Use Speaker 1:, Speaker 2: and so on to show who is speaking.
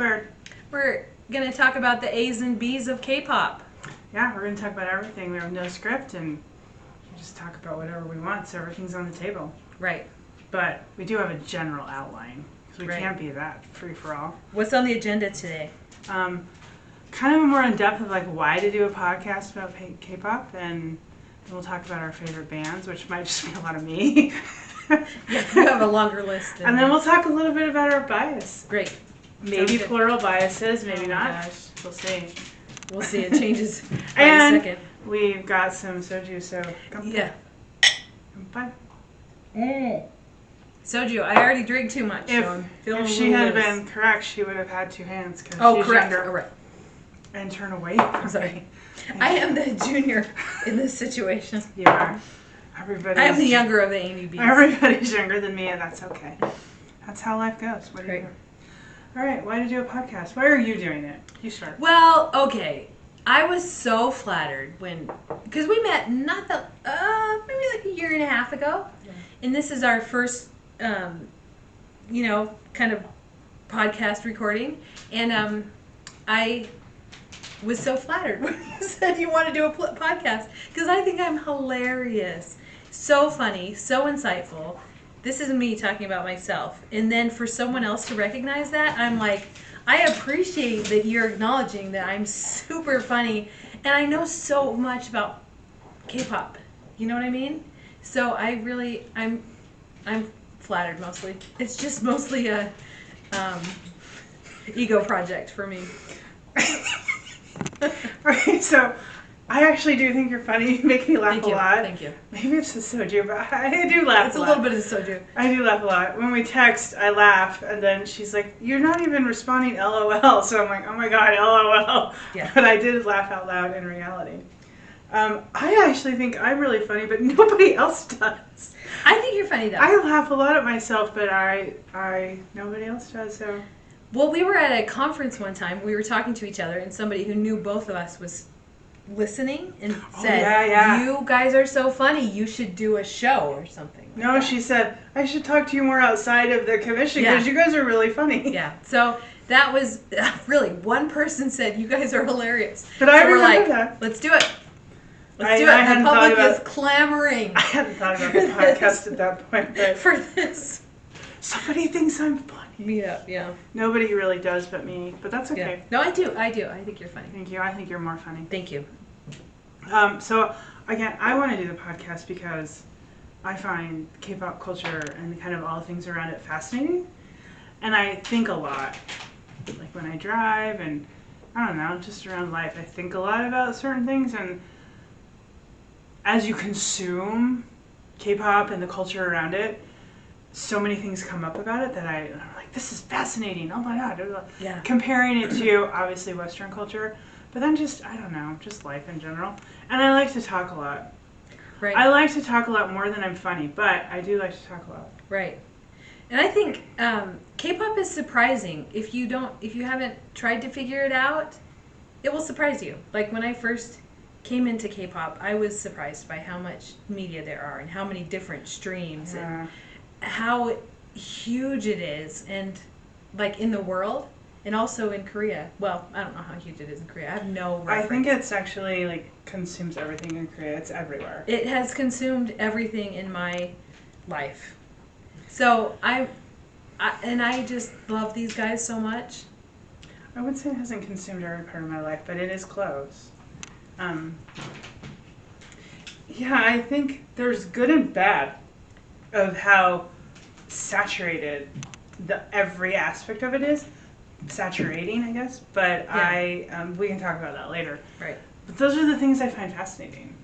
Speaker 1: Squared.
Speaker 2: We're going to talk about the A's and B's of K-pop.
Speaker 1: Yeah, we're going to talk about everything. We have no script and we just talk about whatever we want, so everything's on the table.
Speaker 2: Right.
Speaker 1: But we do have a general outline, because we
Speaker 2: Right.
Speaker 1: can't be that free-for-all.
Speaker 2: What's on the agenda today?
Speaker 1: Kind of more in depth of like why to do a podcast about K-pop, and then we'll talk about our favorite bands, which might just be a lot of me.
Speaker 2: Yeah, you have a longer list.
Speaker 1: And then we'll talk a little bit about our bias.
Speaker 2: Great.
Speaker 1: Maybe plural biases, maybe not.
Speaker 2: Gosh.
Speaker 1: We'll see.
Speaker 2: We'll see. It changes by
Speaker 1: And
Speaker 2: a second.
Speaker 1: we've got some soju, so come
Speaker 2: Yeah.
Speaker 1: by.
Speaker 2: Soju. I already drink too much.
Speaker 1: If,
Speaker 2: so I'm feeling
Speaker 1: if
Speaker 2: a
Speaker 1: she
Speaker 2: little
Speaker 1: had
Speaker 2: loose.
Speaker 1: been correct, she would have had two hands because
Speaker 2: Oh,
Speaker 1: she's
Speaker 2: correct.
Speaker 1: younger.
Speaker 2: Oh, right.
Speaker 1: And turn away from
Speaker 2: Sorry.
Speaker 1: me.
Speaker 2: I am the junior in this situation.
Speaker 1: You are. Everybody's,
Speaker 2: I am the younger of the Aimee B's.
Speaker 1: Everybody's younger than me, and that's okay. That's how life goes. What do
Speaker 2: Great.
Speaker 1: you do? All right, why did you do a podcast? Why are you doing it? You start.
Speaker 2: Well, okay. I was so flattered because we met maybe like a year and a half ago, and this is our first, kind of podcast recording, and I was so flattered when you said you want to do a podcast because I think I'm hilarious, so funny, so insightful. This is me talking about myself, and then for someone else to recognize that, I'm like, I appreciate that you're acknowledging that I'm super funny and I know so much about K-pop. You know what I mean? So I'm flattered mostly. It's just mostly a ego project for me.
Speaker 1: Alright, so I actually do think you're funny. You make me laugh a lot.
Speaker 2: Thank you.
Speaker 1: Maybe it's the soju, but I do laugh
Speaker 2: It's
Speaker 1: a
Speaker 2: a
Speaker 1: lot.
Speaker 2: little bit of the soju.
Speaker 1: I do laugh a lot. When we text, I laugh, and then she's like, "You're not even responding LOL." So I'm like, "Oh my god, LOL."
Speaker 2: Yeah.
Speaker 1: But I did laugh out loud in reality. I actually think I'm really funny, but nobody else does.
Speaker 2: I think you're funny though.
Speaker 1: I laugh a lot at myself, but nobody else does. So.
Speaker 2: Well, we were at a conference one time. We were talking to each other, and somebody who knew both of us was listening and said,
Speaker 1: yeah.
Speaker 2: "You guys are so funny. You should do a show or something." Like
Speaker 1: No,
Speaker 2: that.
Speaker 1: she said, I should talk to you more outside of the commission because you guys are really funny.
Speaker 2: Yeah. So that was really one person said, "You guys are hilarious."
Speaker 1: But I
Speaker 2: so we're
Speaker 1: remember
Speaker 2: like,
Speaker 1: that.
Speaker 2: "Let's do it. Let's do
Speaker 1: I
Speaker 2: it."
Speaker 1: hadn't
Speaker 2: The public
Speaker 1: thought
Speaker 2: is
Speaker 1: about-
Speaker 2: clamoring
Speaker 1: I hadn't thought about the podcast at that point, but
Speaker 2: for this.
Speaker 1: somebody thinks I'm funny.
Speaker 2: Yeah.
Speaker 1: Nobody really does but me, but that's okay.
Speaker 2: Yeah. No, I do. I think you're funny.
Speaker 1: Thank you. I think you're more funny.
Speaker 2: Thank you.
Speaker 1: So, again, I want to do the podcast because I find K-pop culture and kind of all the things around it fascinating. And I think a lot. Like when I drive and, I don't know, just around life, I think a lot about certain things. And as you consume K-pop and the culture around it, so many things come up about it that I'm like, this is fascinating. Oh my God.
Speaker 2: Yeah.
Speaker 1: Comparing it to, obviously, Western culture. But then just, I don't know, just life in general. And I like to talk a lot.
Speaker 2: Right.
Speaker 1: I like to talk a lot more than I'm funny, but I do like to talk a lot.
Speaker 2: Right. And I think K-pop is surprising. If you haven't tried to figure it out, it will surprise you. Like when I first came into K-pop, I was surprised by how much media there are and how many different streams and how huge it is, and like in the world and also in Korea. Well, I don't know how huge it is in Korea. I have no reference.
Speaker 1: I think it's actually like consumes everything in Korea. It's everywhere.
Speaker 2: It has consumed everything in my life. So I just love these guys so much.
Speaker 1: I would say it hasn't consumed every part of my life, but it is close. Yeah, I think there's good and bad of how saturated every aspect of it is. Saturating, I guess, but
Speaker 2: Yeah.
Speaker 1: we can talk about that later.
Speaker 2: Right.
Speaker 1: But those are the things I find fascinating.